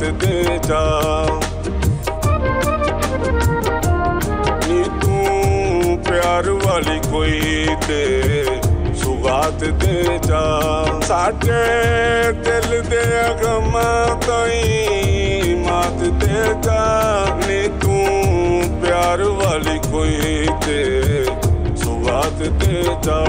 मात दे जा नी तू प्यार वाली कोई ते सुगात दे जा साडे दिल दे गमां ताईं मात दे जा नी तू प्यार वाली कोई ते सुगात दे जा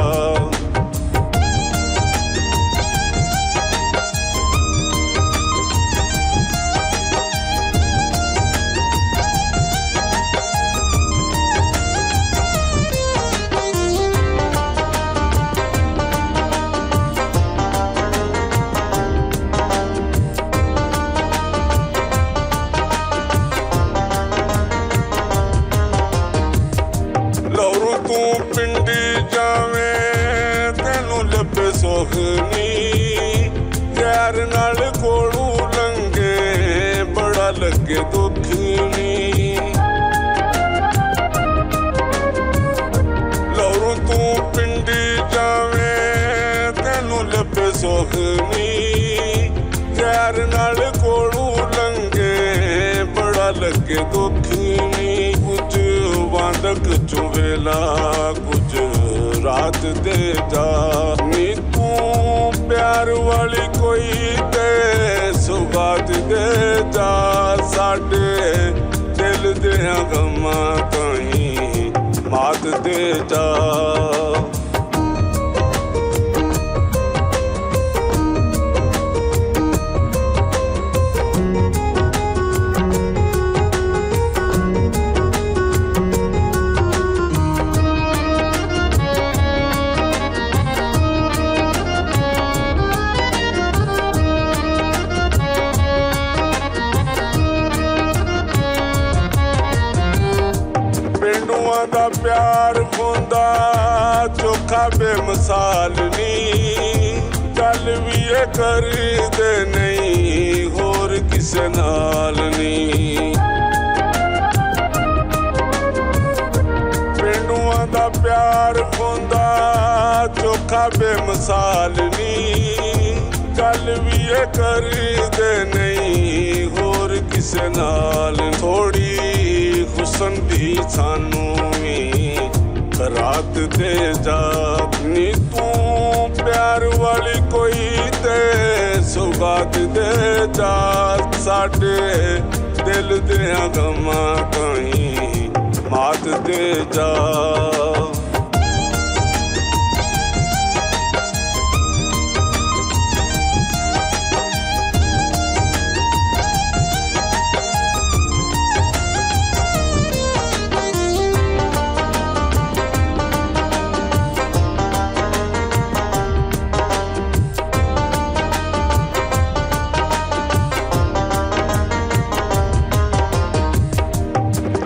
तू पिंडी जावे तेनू लभे सोहनी प्यार नाल कोलू लंघे बड़ा लगे दुखनी लौरू तू पिंडी जावे तेनू लभे सोहनी प्यार नाल कोलू लंघे बड़ा लगे दुखनी कुछ वांदक चुवेला कुछ रात दे जा नी तू प्यार वाली कोई ते सुगात दे जा साडे दिल दे गमां ताईं मात दे जा दा प्यार होंदा चोखा बेमिसाल नी गल भी ये कर दे नहीं होर किसे नाल नी पिंडुआं दा प्यार होंदा चोखा बेमिसाल नी गल भी ये कर दे नहीं होर किसे नाल थोड़ी हुसन दी सानू रात दे जा नी तू प्यार वाली कोई ते सुगात दे जा साडे दिल दे गमां ताईं मात दे जा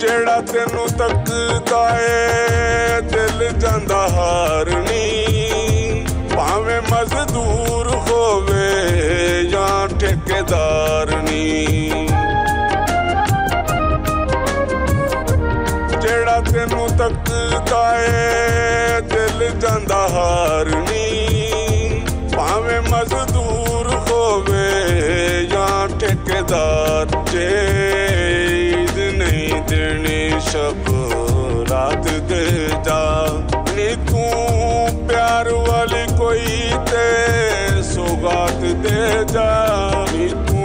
जेड़ा तेनू तकदा ए दिल जांदा हार नी भावें मजदूर होवे या ठेकेदार नी जेड़ा तेनू तकदा ए दिल जांदा हार नी भावें मजदूर होवे या ठेकेदार जे नहीं देनी शब रात दे जा नी तू प्यार वाली कोई ते सुगात दे जा नी तू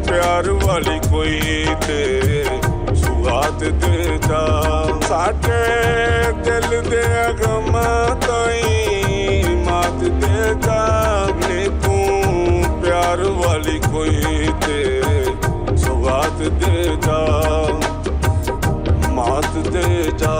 प्यार वाली कोई ते सुगात दे जा साडे दिल दे गमां ताईं मात दे जा नी तू प्यार वाली कोई ते सुगात दे जा मात दे जा।